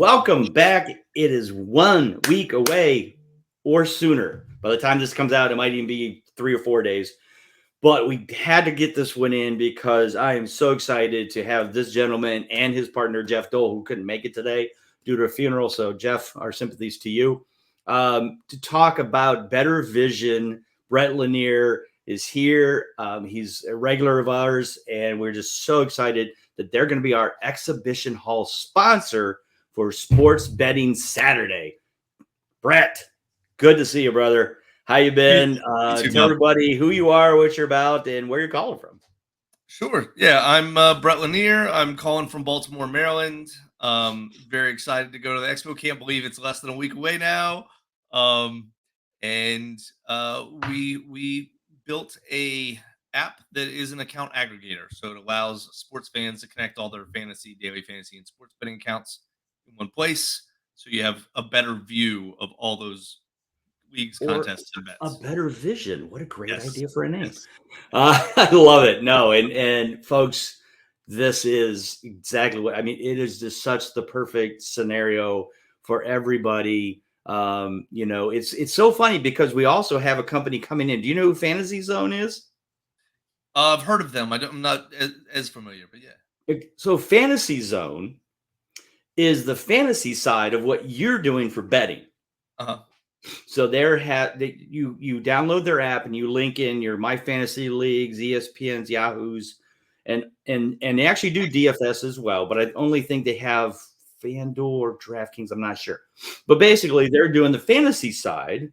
Welcome back. It is 1 week away or sooner. By the time this comes out, it might even be 3 or 4 days. But we had to get this one in because I am so excited to have this gentleman and his partner, Jeff Dole, who couldn't make it today due to a funeral. So, Jeff, our sympathies to you. To talk about Bettor Vision. Brett Lanier is here. He's a regular of ours, and we're just so excited that they're going to be our exhibition hall sponsor for Sports Betting Saturday. Brett, good to see you, brother. How you been? Tell everybody who you are, what you're about, and where you're calling from. Sure. Yeah, I'm Brett Lanier. I'm calling from Baltimore, Maryland. Very excited to go to the expo. Can't believe it's less than a week away now. We built a app that is an account aggregator, so it allows sports fans to connect all their daily fantasy, and sports betting accounts in one place, so you have a better view of all those leagues, contests, and bets. A Bettor Vision. What a great idea for a name. Yes. I love it. No, and folks, this is exactly what I mean. It is just such the perfect scenario for everybody. It's so funny because we also have a company coming in. Do you know who Fantasy Zone is? I've heard of them. I'm not as familiar, but yeah. So Fantasy Zone is the fantasy side of what you're doing for betting. So you download their app and you link in your My Fantasy Leagues, ESPNs, Yahoos, and they actually do DFS as well. But I only think they have FanDuel or DraftKings. I'm not sure. But basically, they're doing the fantasy side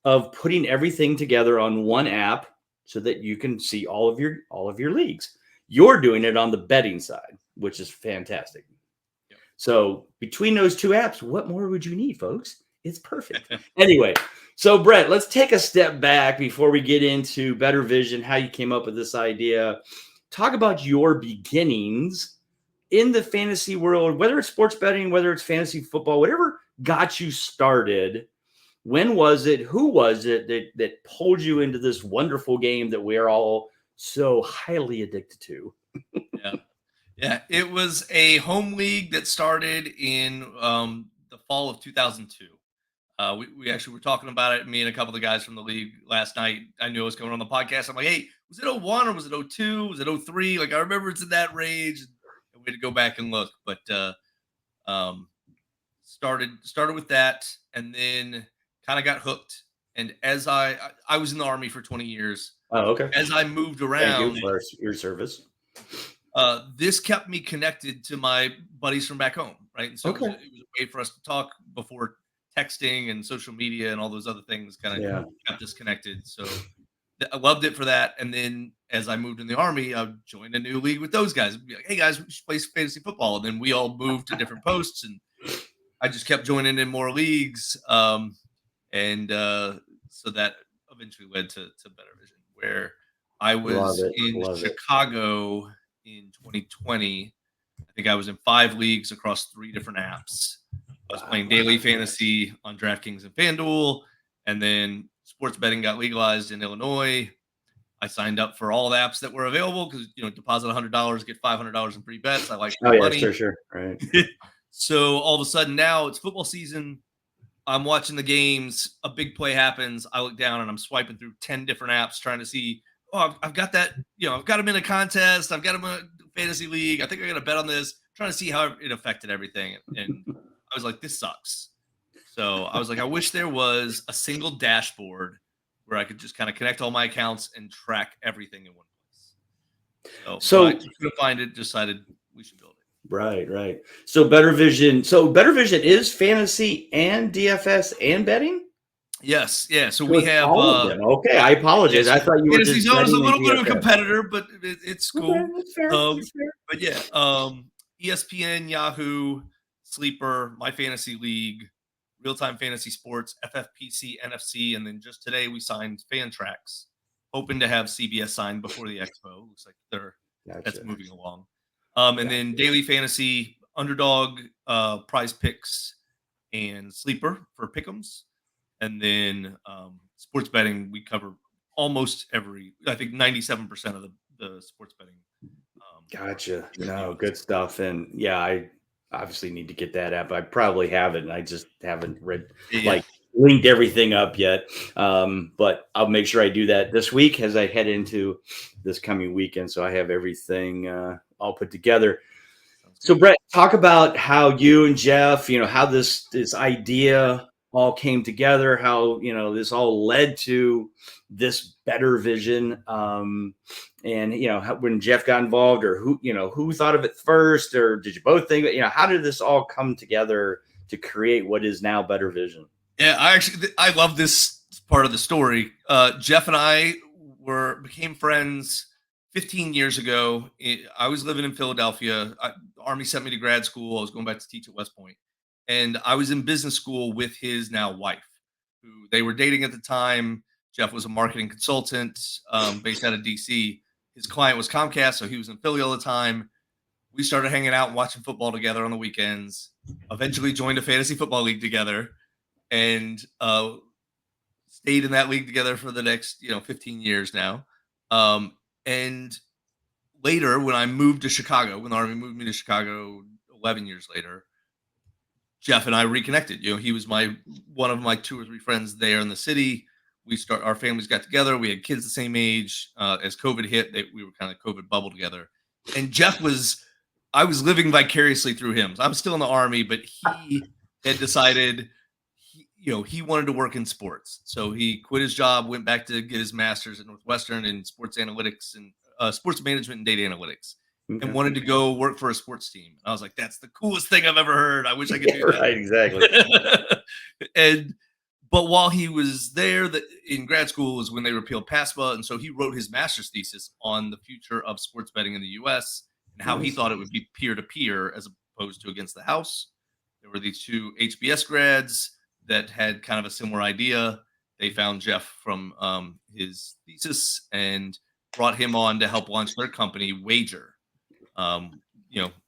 of putting everything together on one app so that you can see all of your leagues. You're doing it on the betting side, which is fantastic. Yep. So between those two apps, what more would you need, folks? It's perfect. Anyway, so Brett, let's take a step back before we get into Bettor Vision, how you came up with this idea. Talk about your beginnings in the fantasy world, whether it's sports betting, whether it's fantasy football, whatever got you started. When was it? Who was it that pulled you into this wonderful game that we're all so highly addicted to? Yeah. It was a home league that started in the fall of 2002. We actually were talking about it, me and a couple of the guys from the league last night. I knew I was coming on the podcast. I'm like, hey, was it 01 or was it 02? Was it 03? Like, I remember it's in that range. And we had to go back and look. But started with that, and then kind of got hooked. And as I was in the Army for 20 years. Oh, okay. As I moved around. Thank you for your service. This kept me connected to my buddies from back home, right? And so it was a way for us to talk before texting and social media and all those other things kind of kept us connected. So I loved it for that. And then as I moved in the Army, I joined a new league with those guys. Be like, hey guys, we should play fantasy football. And then we all moved to different posts, and I just kept joining in more leagues. So that eventually led to Bettor Vision, where I was in Chicago in 2020. I think I was in 5 leagues across 3 different apps. I was playing daily fantasy on DraftKings and FanDuel, and then sports betting got legalized in Illinois. I signed up for all the apps that were available because, deposit $100, get $500 in free bets. I like money. Sure. Right. So all of a sudden now it's football season. I'm watching the games. A big play happens. I look down and I'm swiping through 10 different apps trying to see, I've got that, I've got him in a contest. I've got him in a fantasy league. I think I got to bet on this, trying to see how it affected everything. And I was like, this sucks. So I was like, I wish there was a single dashboard where I could just kind of connect all my accounts and track everything in one place. So I couldn't find it, decided we should build it. Right. So Bettor Vision. Is fantasy and DFS and betting? Yes. Yeah. So we have. Okay, I apologize. I thought you were just. Fantasy Zone is a little bit of a competitor, but it's cool. Okay, that's fair. But yeah, ESPN, Yahoo, Sleeper, My Fantasy League, Real Time Fantasy Sports, FFPC, NFC, and then just today we signed Fantrax, hoping to have CBS signed before the Expo. Looks like that's moving along. And then Daily Fantasy, Underdog, Prize Picks, and Sleeper for Pick'ems. And then sports betting, we cover almost I think 97% of the sports betting. Gotcha. No, good stuff. And yeah, obviously need to get that app. I probably have it, and I just haven't Yeah. linked everything up yet. But I'll make sure I do that this week as I head into this coming weekend, so I have everything all put together. So Brett, talk about how you and Jeff, how this idea all came together, how this all led to this Bettor Vision, and when Jeff got involved, or who thought of it first, or did you both think? How did this all come together to create what is now Bettor Vision? Yeah, I love this part of the story. Jeff and I became friends 15 years ago. I was living in Philadelphia. The Army sent me to grad school. I was going back to teach at West Point, and I was in business school with his now wife, who they were dating at the time. Jeff was a marketing consultant based out of DC. His client was Comcast, so he was in Philly all the time. We started hanging out and watching football together on the weekends. Eventually joined a fantasy football league together, and stayed in that league together for the next 15 years now. And later, when I moved to Chicago, when the Army moved me to Chicago 11 years later, Jeff and I reconnected. He was one of my 2 or 3 friends there in the city. Our families got together. We had kids the same age. As COVID hit, we were kind of COVID bubble together. And I was living vicariously through him. So I'm still in the Army, but he had decided he wanted to work in sports. So he quit his job, went back to get his master's at Northwestern in sports analytics and sports management and data analytics, and wanted to go work for a sports team. And I was like, that's the coolest thing I've ever heard. I wish I could do that. Right, exactly. But while he was there, in grad school was when they repealed PASPA. And so he wrote his master's thesis on the future of sports betting in the US and how he thought it would be peer-to-peer as opposed to against the house. There were these 2 HBS grads that had kind of a similar idea. They found Jeff from his thesis and brought him on to help launch their company, Wager.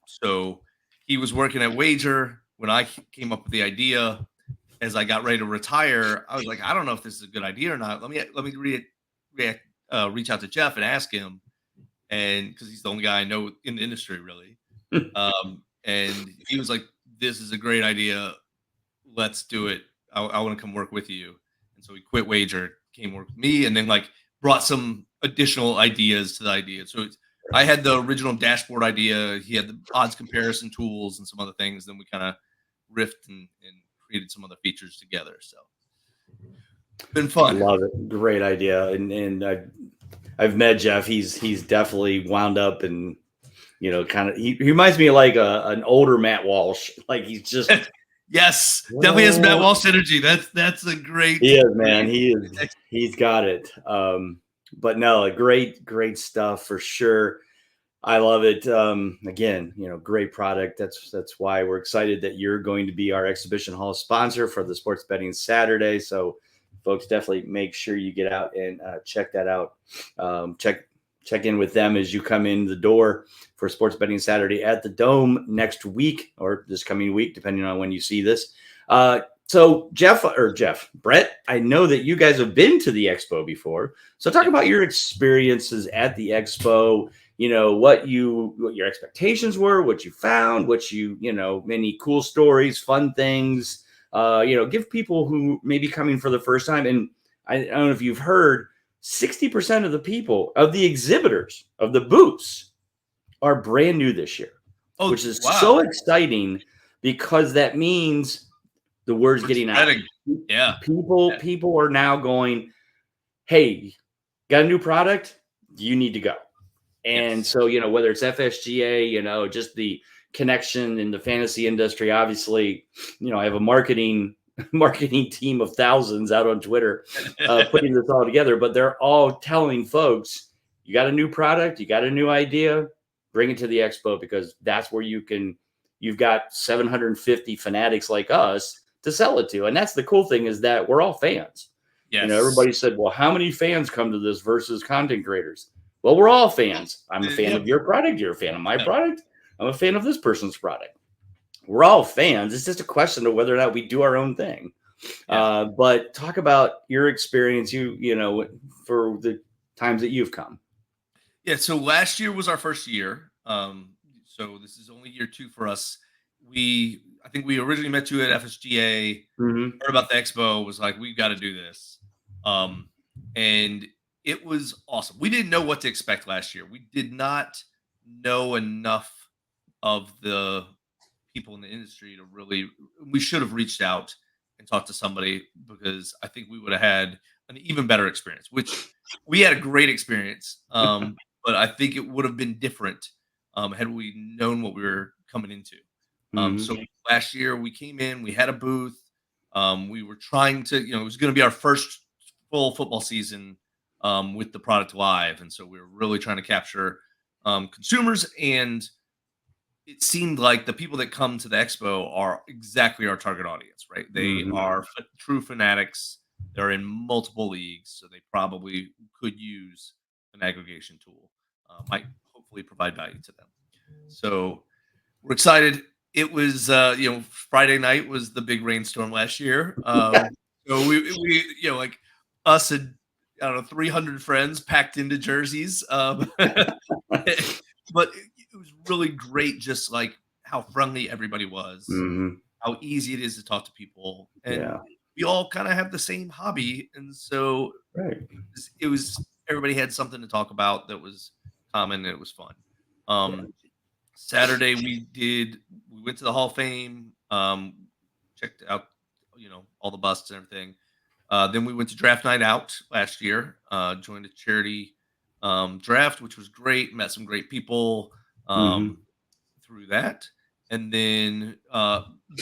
So he was working at Wager when I came up with the idea. As I got ready to retire, I was like, I don't know if this is a good idea or not. Let me reach out to Jeff and ask him, and because he's the only guy I know in the industry, really. And he was like, "This is a great idea. Let's do it. I want to come work with you." And so he quit Wager, came work with me, and then brought some additional ideas to the idea. So I had the original dashboard idea. He had the odds comparison tools and some other things. Then we kind of riffed and created some other features together. So it's been fun. Love it. Great idea. And I've met Jeff. He's definitely wound up and kind of he reminds me of like an older Matt Walsh. Like he's just yes, definitely has Matt Walsh energy. That's a great. He is, man. He's got it. But no, great stuff for sure. I love it. Again, great product. That's why we're excited that you're going to be our exhibition hall sponsor for the Sports Betting Saturday. So folks, definitely make sure you get out and check that out. Check in with them as you come in the door for Sports Betting Saturday at the Dome next week or this coming week, depending on when you see this. So Brett, I know that you guys have been to the expo before. So talk about your experiences at the expo, what your expectations were, what you found, many cool stories, fun things, give people who may be coming for the first time. And I don't know if you've heard, 60% of the people, of the exhibitors, of the booths are brand new this year, which is so exciting because that means the word's getting out. Yeah. People are now going, hey, got a new product? You need to go. And so, whether it's FSGA, just the connection in the fantasy industry, obviously, I have a marketing team of thousands out on Twitter putting this all together, but they're all telling folks, you got a new product, you got a new idea, bring it to the expo because that's where you've got 750 fanatics like us to sell it to. And that's the cool thing is that we're all fans. Yes. Everybody said, well, how many fans come to this versus content creators? Well, we're all fans. I'm a fan of your product. You're a fan of my product. I'm a fan of this person's product. We're all fans. It's just a question of whether or not we do our own thing. But talk about your experience, for the times that you've come. Yeah. So last year was our first year. So this is only year 2 for us. I think we originally met you at FSGA, heard about the expo, was like, we've got to do this. And it was awesome. We didn't know what to expect last year. We did not know enough of the people in the industry to really, we should have reached out and talked to somebody, because I think we would have had an even better experience, which we had a great experience. But I think it would have been different had we known what we were coming into. So last year we came in, we had a booth. We were trying to, it was going to be our first full football season with the product live. And so we were really trying to capture consumers, and it seemed like the people that come to the expo are exactly our target audience, right? They are true fanatics. They're in multiple leagues, so they probably could use an aggregation tool. Might hopefully provide value to them. So we're excited. It was, Friday night was the big rainstorm last year. So we, like us and, I don't know, 300 friends packed into jerseys. But it was really great, just like how friendly everybody was, how easy it is to talk to people. And we all kind of have the same hobby. And so it was everybody had something to talk about that was common, and it was fun. Saturday we went to the Hall of Fame, checked out, all the busts and everything. Then we went to draft night out last year, joined a charity draft, which was great. Met some great people through that. And then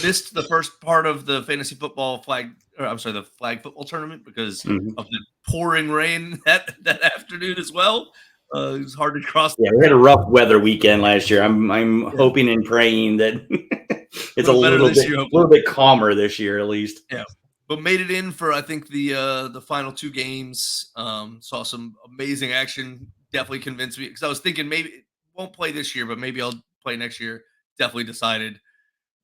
missed the first part of the fantasy football the flag football tournament because of the pouring rain that afternoon as well. It was hard to cross. Yeah, we had a rough weather weekend last year. I'm hoping and praying that it's a little bit calmer this year, at least. Yeah, but made it in for, I think, the final two games. Saw some amazing action. Definitely convinced me, because I was thinking maybe it won't play this year, but maybe I'll play next year. Definitely decided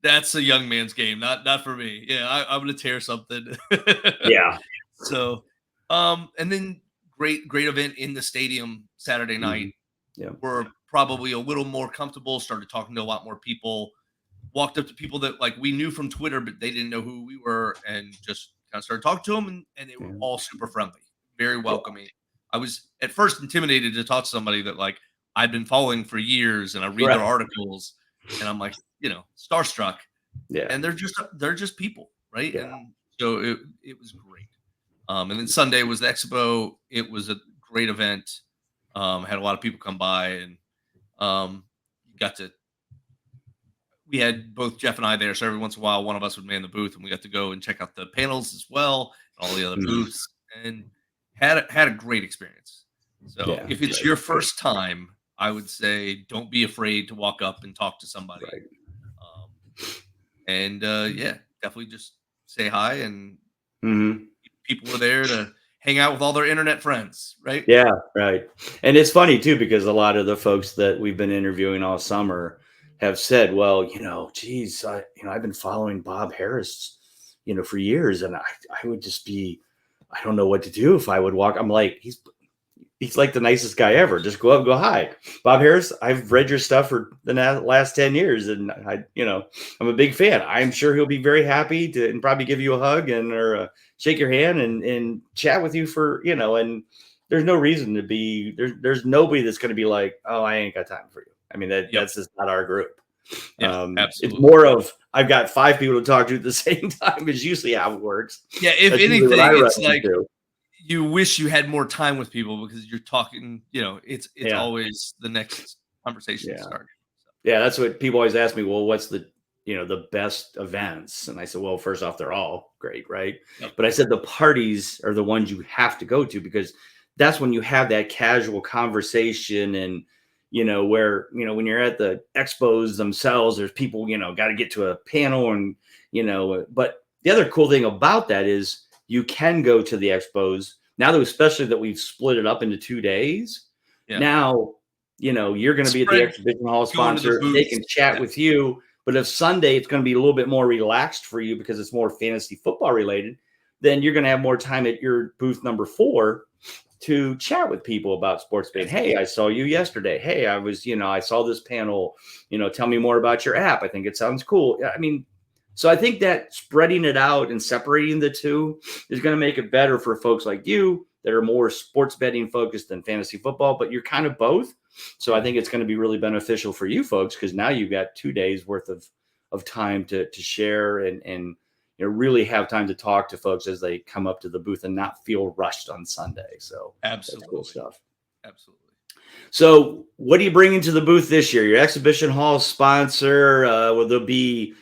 that's a young man's game, not for me. Yeah, I'm gonna tear something. Yeah. So, and then great event in the stadium Saturday night. Yeah, we're probably a little more comfortable. Started talking to a lot more people. Walked up to people that like we knew from Twitter, but they didn't know who we were, and just kind of started talking to them, and they were all super friendly, very welcoming. I was at first intimidated to talk to somebody that like I'd been following for years, and I read their articles, and I'm like, starstruck. Yeah, and they're just people, right? Yeah. And so it was great. And then Sunday was the expo. It was a great event. Had a lot of people come by, and we had both Jeff and I there. So every once in a while, one of us would man the booth, and we got to go and check out the panels as well, and all the other booths, and had a great experience. So if it's your first time, I would say don't be afraid to walk up and talk to somebody. Right. Definitely just say hi, and people were there to hang out with all their internet friends, right? Yeah, right. And it's funny too, because a lot of the folks that we've been interviewing all summer have said, well, geez, I've been following Bob Harris, for years, and I would just be, I don't know what to do if I would walk. I'm like, he's like the nicest guy ever. Just go up and go, hi, Bob Harris. I've read your stuff for the last 10 years. And I'm a big fan. I'm sure he'll be very happy to, and probably give you a hug or shake your hand and chat with you for, and there's no reason to be, there's nobody that's going to be like, oh, I ain't got time for you. I mean, that's just not our group. Yeah, absolutely. It's more of, I've got 5 people to talk to at the same time is usually how it works. Yeah. If anything, it's like, you wish you had more time with people, because you're talking, it's always the next conversation to start. So. Yeah, that's what people always ask me. Well, what's the best events? And I said, well, first off, they're all great, right? Yep. But I said the parties are the ones you have to go to, because that's when you have that casual conversation, and where when you're at the expos themselves, there's people got to get to a panel, and but the other cool thing about that is you can go to the expos now, that especially that we've split it up into 2 days. Yeah. Now, you're going to be at the exhibition hall sponsor. They can chat with you. But if Sunday it's going to be a little bit more relaxed for you because it's more fantasy football related, then you're going to have more time at your booth number 4. to chat with people about sports betting. Hey, I saw you yesterday. Hey, I saw this panel, tell me more about your app. I think it sounds cool. I mean, so I think that spreading it out and separating the two is going to make it better for folks like you that are more sports betting focused than fantasy football, but you're kind of both. So I think it's going to be really beneficial for you folks, because now you've got 2 days worth of time to share and really have time to talk to folks as they come up to the booth and not feel rushed on Sunday. So absolutely, that's cool stuff. Absolutely. So what do you bring into the booth this year? Your exhibition hall sponsor, will there be,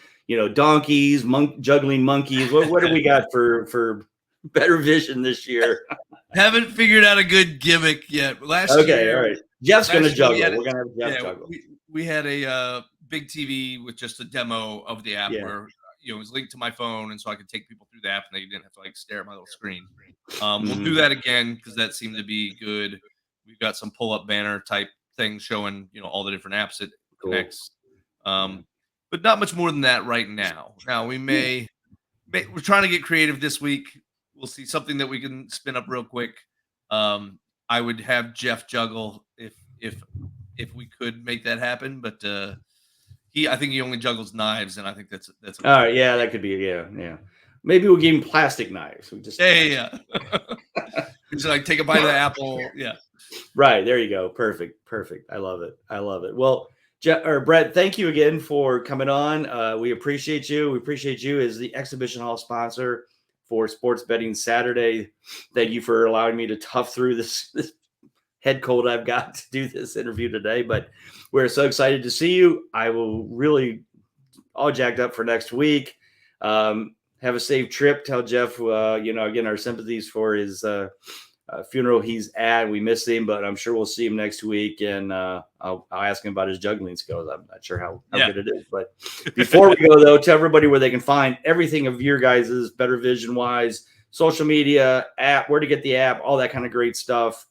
donkeys, juggling monkeys? What do we got for Bettor Vision this year? Haven't figured out a good gimmick yet. Last year, all right. Jeff's going to juggle. We're going to have Jeff juggle. We had a big TV with just a demo of the app where it was linked to my phone, and so I could take people through the app, and they didn't have to stare at my little screen. We'll do that again because that seemed to be good. We've got some pull-up banner type things showing all the different apps it connects, but not much more than that right now. Now we're trying to get creative this week. We'll see something that we can spin up real quick. I would have Jeff juggle if we could make that happen, but I think he only juggles knives, and I think that's all right. Yeah, that could be. Yeah. Maybe we'll give him plastic knives. We just yeah. Just take a bite of the apple. Yeah. Right. There you go. Perfect. I love it. Well, Brett, thank you again for coming on. We appreciate you. We appreciate you as the exhibition hall sponsor for Sports Betting Saturday. Thank you for allowing me to tough through this head cold I've got to do this interview today, but we're so excited to see you. I will really all jacked up for next week. Have a safe trip. Tell Jeff, again, our sympathies for his funeral he's at. We miss him, but I'm sure we'll see him next week. And I'll ask him about his juggling skills. I'm not sure how good it is. But before we go, though, tell everybody where they can find everything of your guys' Bettor Vision wise, social media, app, where to get the app, all that kind of great stuff.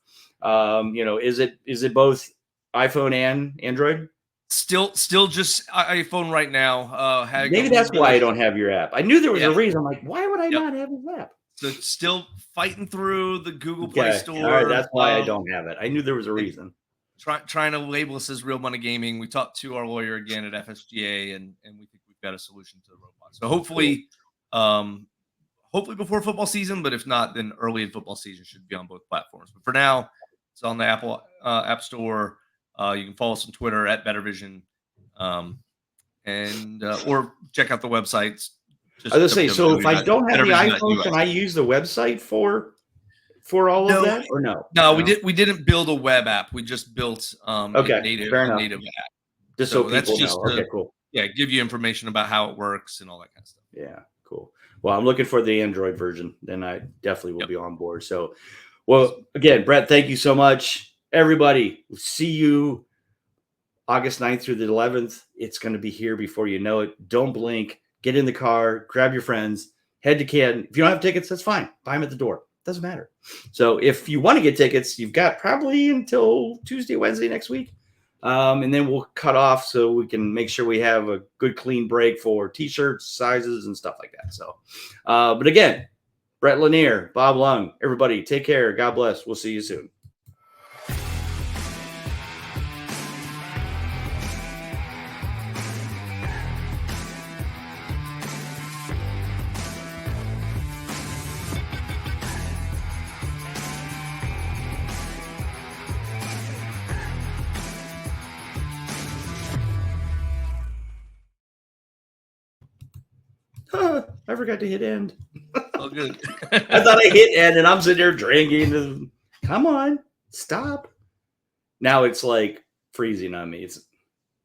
Is it both iPhone and Android? Still just iPhone right now. Maybe that's why I don't have your app. I knew there was a reason. I'm like, why would I not have his app? So still fighting through the Google Play Store. All right, that's why I don't have it. I knew there was a reason. Trying to label us as Real Money Gaming. We talked to our lawyer again at FSGA, and we think we've got a solution to the roadblock. So hopefully before football season, but if not, then early in football season should be on both platforms. But for now, it's on the Apple App Store. You can follow us on Twitter at Bettor Vision, and or check out the websites. I was going to say, so if I don't have the iPhone, can I use the website for all of that, or no? No, we didn't build a web app. We just built a native app. Just so people know. Okay, cool. Yeah, give you information about how it works and all that kind of stuff. Yeah, cool. Well, I'm looking for the Android version. Then I definitely will be on board. So, well, again, Brett, thank you so much. Everybody, we'll see you August 9th through the 11th. It's going to be here before you know it. Don't blink. Get in the car, grab your friends, head to Canton. If you don't have tickets, that's fine. Buy them at the door. Doesn't matter. So if you want to get tickets, you've got probably until Tuesday, Wednesday next week. And then we'll cut off so we can make sure we have a good, clean break for T-shirts, sizes, and stuff like that. So, but again, Brett Lanier, Bob Lung, everybody, take care. God bless. We'll see you soon. I forgot to hit end. Oh, good. I thought I hit end, and I'm sitting there drinking. Come on, stop. Now it's like freezing on me. It's